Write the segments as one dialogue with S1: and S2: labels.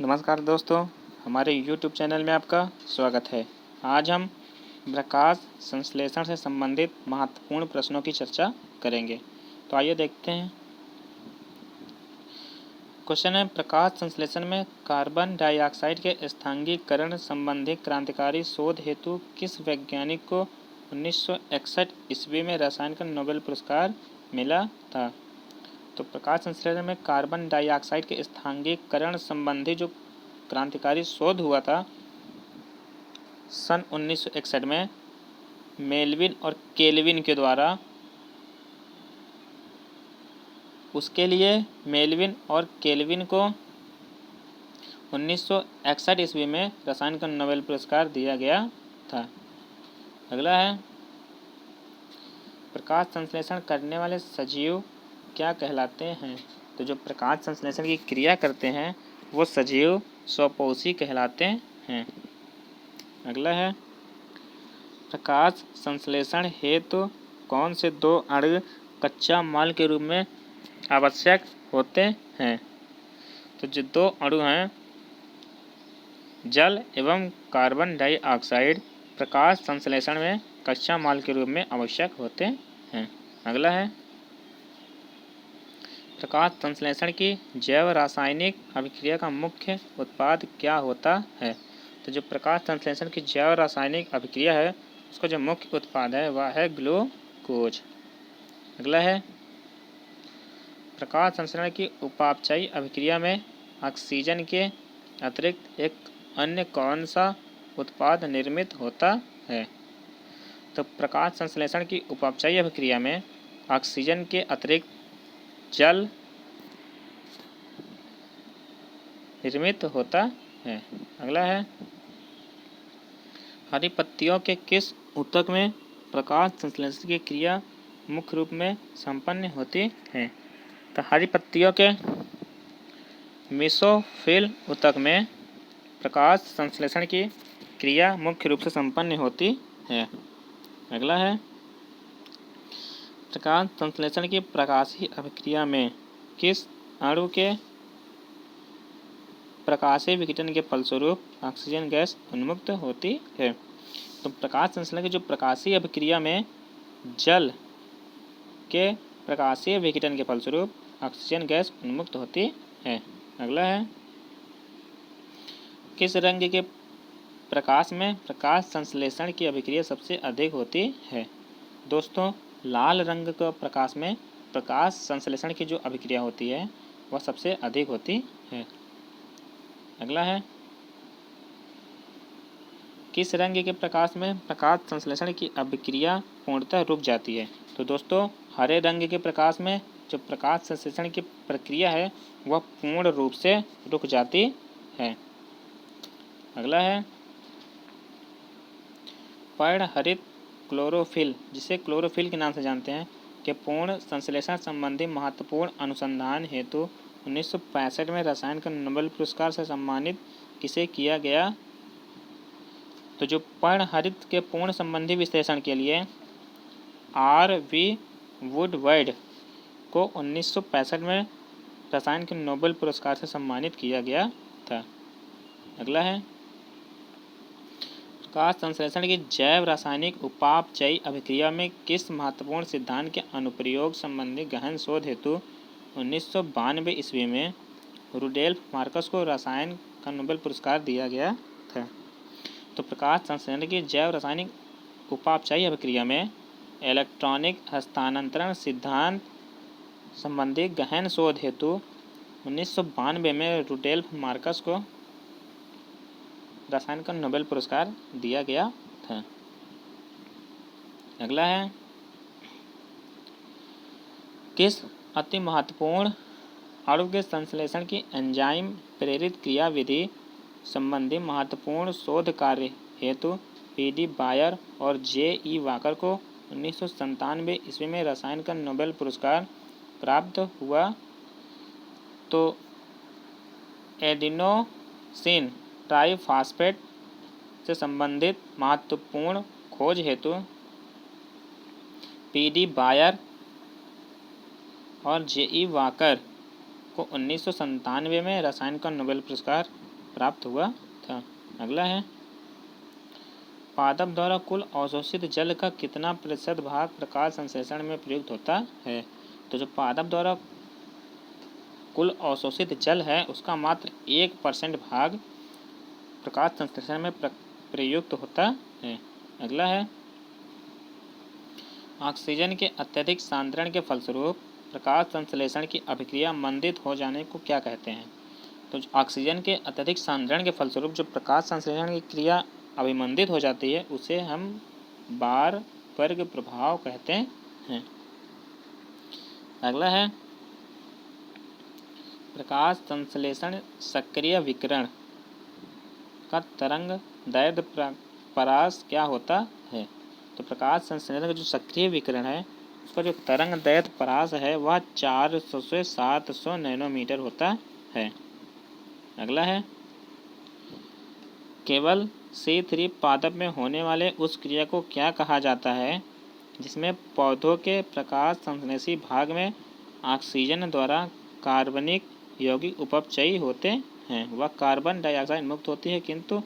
S1: नमस्कार दोस्तों, हमारे YouTube चैनल में आपका स्वागत है। आज हम प्रकाश संश्लेषण से संबंधित महत्वपूर्ण प्रश्नों की चर्चा करेंगे। तो आइए देखते हैं। क्वेश्चन है, प्रकाश संश्लेषण में कार्बन डाइऑक्साइड के स्थानीयकरण संबंधी क्रांतिकारी शोध हेतु किस वैज्ञानिक को 1961 ईस्वी में रसायन का नोबेल पुरस्कार मिला था? तो प्रकाश संश्लेषण में कार्बन डाइऑक्साइड के स्थानीयकरण संबंधी जो क्रांतिकारी शोध हुआ था सन 1961 में मेल्विन और केल्विन के द्वारा, उसके लिए मेल्विन और केल्विन को 1961 ईस्वी में रसायन का नोबेल पुरस्कार दिया गया था। अगला है, प्रकाश संश्लेषण करने वाले सजीव क्या कहलाते हैं? तो जो प्रकाश संश्लेषण की क्रिया करते हैं वो सजीव स्वपोषी कहलाते हैं। अगला है, प्रकाश संश्लेषण हेतु कौन से दो अणु कच्चा माल के रूप में आवश्यक होते हैं? तो जो दो अणु हैं जल एवं कार्बन डाइऑक्साइड प्रकाश संश्लेषण में कच्चा माल के रूप में आवश्यक होते हैं। अगला है, प्रकाश संश्लेषण की जैव रासायनिक अभिक्रिया का मुख्य उत्पाद क्या होता है? तो जो प्रकाश संश्लेषण की जैव रासायनिक अभिक्रिया है उसका जो मुख्य उत्पाद है वह है ग्लूकोज। अगला है, प्रकाश संश्लेषण की उपापचयी अभिक्रिया में ऑक्सीजन के अतिरिक्त एक अन्य कौन सा उत्पाद निर्मित होता है? तो प्रकाश संश्लेषण की उपापचयी अभिक्रिया में ऑक्सीजन के अतिरिक्त जल निर्मित होता है। अगला है, हरी पत्तियों के किस ऊतक में प्रकाश संश्लेषण की क्रिया मुख्य रूप में संपन्न होती है? तो हरी पत्तियों के मेसोफिल ऊतक में प्रकाश संश्लेषण की क्रिया मुख्य रूप से संपन्न होती है। अगला है, प्रकाश संश्लेषण की प्रकाशीय अभिक्रिया में किस अणु के प्रकाशीय विघटन के फलस्वरूप ऑक्सीजन गैस उन्मुक्त होती है? तो प्रकाश संश्लेषण की जो प्रकाशीय अभिक्रिया में जल के प्रकाशीय विघटन के फलस्वरूप ऑक्सीजन गैस उन्मुक्त होती है। अगला है, किस रंग के प्रकाश में प्रकाश संश्लेषण की अभिक्रिया सबसे अधिक होती है? दोस्तों, लाल रंग के प्रकाश में प्रकाश संश्लेषण की जो अभिक्रिया होती है वह सबसे अधिक होती है। अगला है, किस रंग के प्रकाश में प्रकाश संश्लेषण की अभिक्रिया पूर्णतः रुक जाती है? तो दोस्तों, हरे रंग के प्रकाश में जो प्रकाश संश्लेषण की प्रक्रिया है वह पूर्ण रूप से रुक जाती है। अगला है, पर्णहरित क्लोरोफिल, जिसे क्लोरोफिल के नाम से जानते हैं, के पूर्ण संश्लेषण संबंधी महत्वपूर्ण अनुसंधान हेतु 1965 में रसायन का नोबेल पुरस्कार से सम्मानित किसे किया गया? तो जो पर्णहरित के पूर्ण संबंधी विश्लेषण के लिए R.V. वुडवर्ड को 1965 में रसायन के नोबेल पुरस्कार से सम्मानित किया गया था। अगला है, प्रकाश संश्लेषण की जैव रासायनिक उपापचयी अभिक्रिया में किस महत्वपूर्ण सिद्धांत के अनुप्रयोग संबंधी गहन शोध हेतु 1992 ईस्वी में रुडोल्फ मार्कस को रसायन का नोबेल पुरस्कार दिया गया था? तो प्रकाश संश्लेषण की जैव रासायनिक उपापचयी अभिक्रिया में इलेक्ट्रॉनिक हस्तांतरण सिद्धांत संबंधी गहन शोध हेतु 1992 में रुडोल्फ मार्कस को रसायन का नोबेल पुरस्कार दिया गया था। अगला है, किस अति महत्वपूर्ण अणु के संश्लेषण की एंजाइम प्रेरित क्रियाविधि संबंधी महत्वपूर्ण शोध कार्य हेतु P.D. बायर और J.E. वाकर को 1997 ईस्वी में रसायन का नोबेल पुरस्कार प्राप्त हुआ? तो एडिनोसिन ट्राइफॉस्फेट से संबंधित महत्वपूर्ण खोज हेतु P.D. बायर और J.E. वाकर को 1997 में रसायन का नोबेल पुरस्कार प्राप्त हुआ था। अगला है, पादप द्वारा कुल अवशोषित जल का कितना प्रतिशत भाग प्रकाश संश्लेषण में प्रयुक्त होता है? तो जो पादप द्वारा कुल अवशोषित जल है उसका मात्र 1% भाग प्रकाश संश्लेषण में प्रयुक्त होता है। अगला है, ऑक्सीजन के अत्यधिक सांद्रण के फलस्वरूप प्रकाश संश्लेषण की अभिक्रिया मंदित हो जाने को क्या कहते हैं? तो ऑक्सीजन के अत्यधिक सांद्रण के फलस्वरूप जो प्रकाश संश्लेषण की क्रिया अभिमंदित हो जाती है उसे हम बार वर्ग प्रभाव कहते हैं। अगला है, प्रकाश संश्लेषण सक्रिय विकिरण का तरंग दैर्ध्य परास क्या होता है? तो प्रकाश संश्लेषण का जो सक्रिय विकिरण है उसका जो तरंग दैर्ध्य परास है वह 400 से 700 नैनोमीटर होता है। अगला है, केवल C3 पादप में होने वाले उस क्रिया को क्या कहा जाता है जिसमें पौधों के प्रकाश संश्लेषी भाग में ऑक्सीजन द्वारा कार्बनिक यौगिक उपचयी होते हैं? वह कार्बन डाइऑक्साइड मुक्त होती है किंतु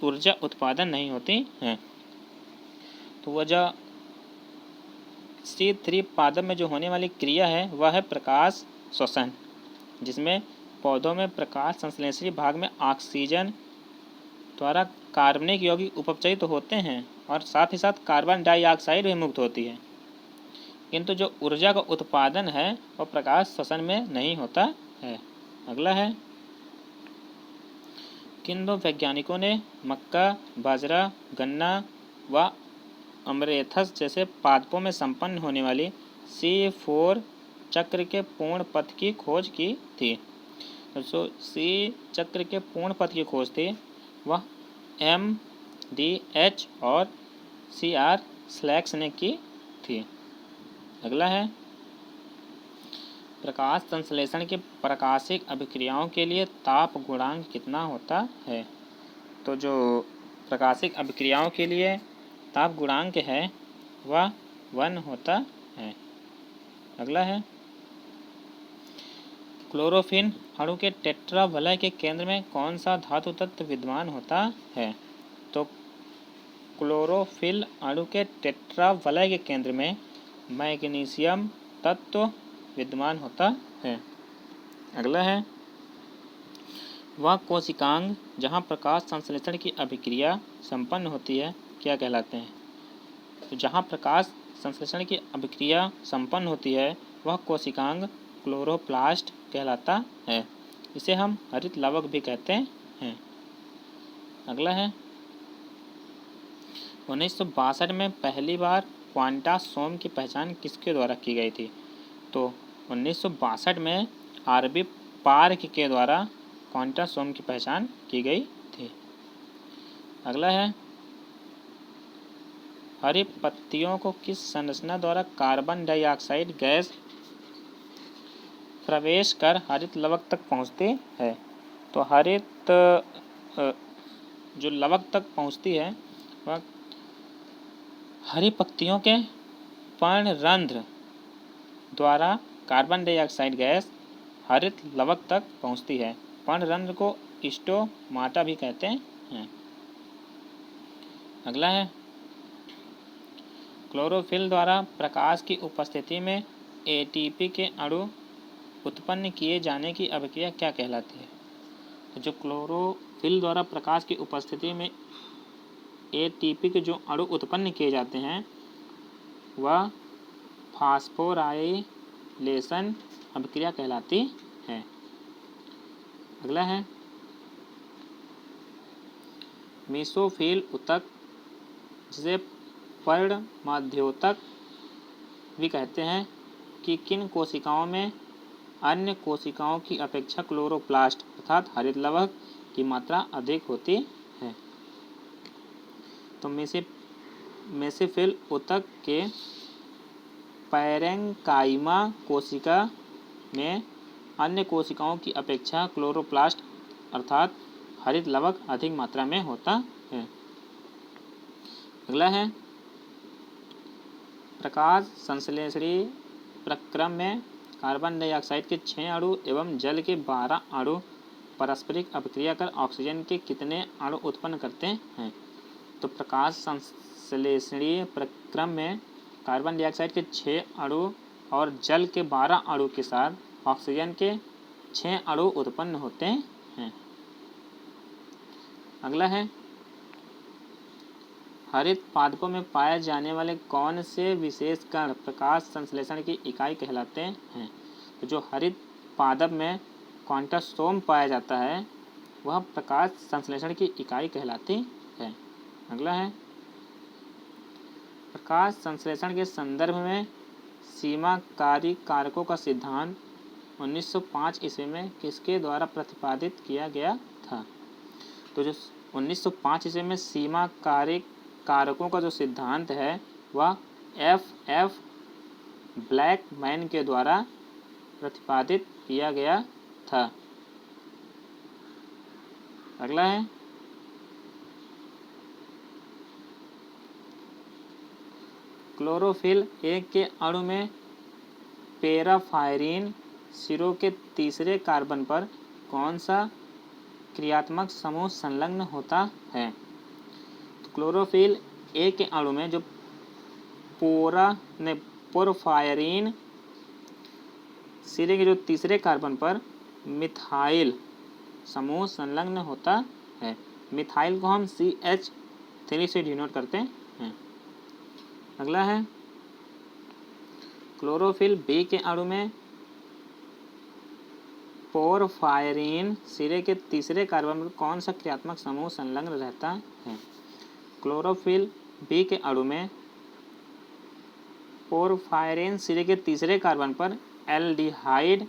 S1: ऊर्जा उत्पादन नहीं होती है। तो वह जो C3 पादप में जो होने वाली क्रिया है वह है प्रकाश श्वसन, जिसमें पौधों में प्रकाश संश्लेषी भाग में ऑक्सीजन द्वारा कार्बनिक यौगिक उपचयित तो होते हैं और साथ ही साथ कार्बन डाइऑक्साइड भी मुक्त होती है, किंतु जो ऊर्जा का उत्पादन है वह प्रकाश श्वसन में नहीं होता है। अगला है, किन दो वैज्ञानिकों ने मक्का, बाजरा, गन्ना व अमरेथस जैसे पादपों में संपन्न होने वाली C4 चक्र के पूर्ण पथ की खोज की थी? तो C चक्र के पूर्ण पथ की खोज थी वह MDH और CR स्लैक्स ने की थी। अगला है, प्रकाश संश्लेषण की प्रकाशिक अभिक्रियाओं के लिए ताप गुणांक कितना होता है? तो जो प्रकाशिक अभिक्रियाओं के लिए ताप गुणांक है वह 1 होता है। अगला है, क्लोरोफिल अणु के टेट्रावलय के केंद्र में कौन सा धातु तत्व विद्यमान होता है? तो क्लोरोफिल अणु के टेट्रावलय के केंद्र में मैग्नीशियम तत्व विद्यमान होता है। अगला है, वह कोशिकांग जहाँ प्रकाश संश्लेषण की अभिक्रिया संपन्न होती है क्या कहलाते हैं? तो जहाँ प्रकाश संश्लेषण की अभिक्रिया संपन्न होती है वह कोशिकांग क्लोरोप्लास्ट कहलाता है। इसे हम हरित लवक भी कहते हैं। अगला है, 1962 में पहली बार क्वांटासोम की पहचान किसके द्वारा की गई थी? तो 1962 में RB पार्क के द्वारा क्वांटासोम की पहचान की गई थी। अगला है, हरी पत्तियों को किस संरचना द्वारा कार्बन डाइऑक्साइड गैस प्रवेश कर हरित लवक तक पहुंचती है? तो हरित जो लवक तक पहुंचती है वह हरी पत्तियों के पर्णरंध्र द्वारा कार्बन डाइऑक्साइड गैस हरित लवक तक पहुंचती है। पर्णरंध्र को स्टोमाटा भी कहते हैं। अगला है, क्लोरोफिल द्वारा प्रकाश की उपस्थिति में ATP के अणु उत्पन्न किए जाने की अभिक्रिया क्या कहलाती है? तो जो क्लोरोफिल द्वारा प्रकाश की उपस्थिति में ATP के जो अणु उत्पन्न किए जाते हैं वह फास्फोराइलेशन अभिक्रिया कहलाती है। अगला है, मीसोफिल ऊतक जिसे पर्णमाध्योतक भी कहते हैं कि किन कोशिकाओं में अन्य कोशिकाओं की अपेक्षा क्लोरोप्लास्ट अर्थात हरित लवक की मात्रा अधिक होती है? तो मेसोफिल ऊतक के पैरेंकाइमा कोशिका में अन्य कोशिकाओं की अपेक्षा क्लोरोप्लास्ट अर्थात हरित लवक अधिक मात्रा में होता है। अगला है, प्रकाश संश्लेषणी प्रक्रम में कार्बन डाइऑक्साइड के 6 अणु एवं जल के 12 अणु पारस्परिक अभिक्रिया कर ऑक्सीजन के कितने अणु उत्पन्न करते हैं? तो प्रकाश संश्लेषणीय प्रक्रम में कार्बन डाइऑक्साइड के 6 अणु और जल के 12 अणु के साथ ऑक्सीजन के 6 अणु उत्पन्न होते हैं। अगला है, हरित पादपों में पाए जाने वाले कौन से विशेष कण प्रकाश संश्लेषण की इकाई कहलाते हैं? तो जो हरित पादप में क्वांटोसोम पाया जाता है वह प्रकाश संश्लेषण की इकाई कहलाती है। अगला है, प्रकाश संश्लेषण के संदर्भ में सीमाकारी कारकों का सिद्धांत 1905 ईस्वी में किसके द्वारा प्रतिपादित किया गया था? तो जो 1905 ईस्वी में सीमाकारी कारकों का जो सिद्धांत है वह F ब्लैकमैन के द्वारा प्रतिपादित किया गया था। अगला है, क्लोरोफिल एक के अणु में पैराफायरिन सिरों के तीसरे कार्बन पर कौन सा क्रियात्मक समूह संलग्न होता है? तो क्लोरोफिल ए के अणु में जो पोरफायरिन सिरे के जो तीसरे कार्बन पर मिथाइल समूह संलग्न होता है। मिथाइल को हम CH3 से डिनोट करते हैं। अगला है, क्लोरोफिल बी के अणु में पोरफायरिन सिरे के तीसरे कार्बन पर कौन सा क्रियात्मक समूह संलग्न रहता है? क्लोरोफिल बी के अणु में पोरफायरिन सिरे के तीसरे कार्बन पर एल्डिहाइड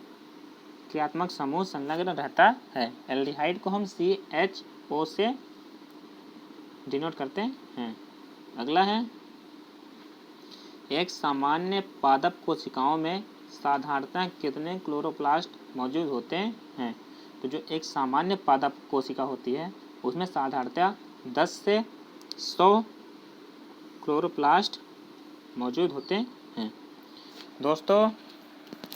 S1: क्रियात्मक समूह संलग्न रहता है। एल्डिहाइड को हम CHO से डिनोट करते हैं। अगला है, एक सामान्य पादप कोशिकाओं में साधारणतः कितने क्लोरोप्लास्ट मौजूद होते हैं? तो जो एक सामान्य पादप कोशिका होती है उसमें साधारणतः 10 से 100 क्लोरोप्लास्ट मौजूद होते हैं। दोस्तों,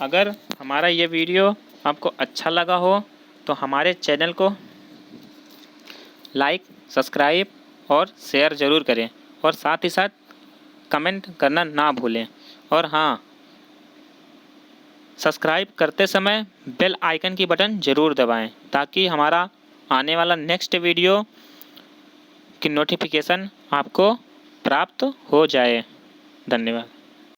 S1: अगर हमारा ये वीडियो आपको अच्छा लगा हो तो हमारे चैनल को लाइक, सब्सक्राइब और शेयर ज़रूर करें और साथ ही साथ कमेंट करना ना भूलें। और हाँ, सब्सक्राइब करते समय बेल आइकन की बटन ज़रूर दबाएं ताकि हमारा आने वाला नेक्स्ट वीडियो की नोटिफिकेशन आपको प्राप्त हो जाए। धन्यवाद।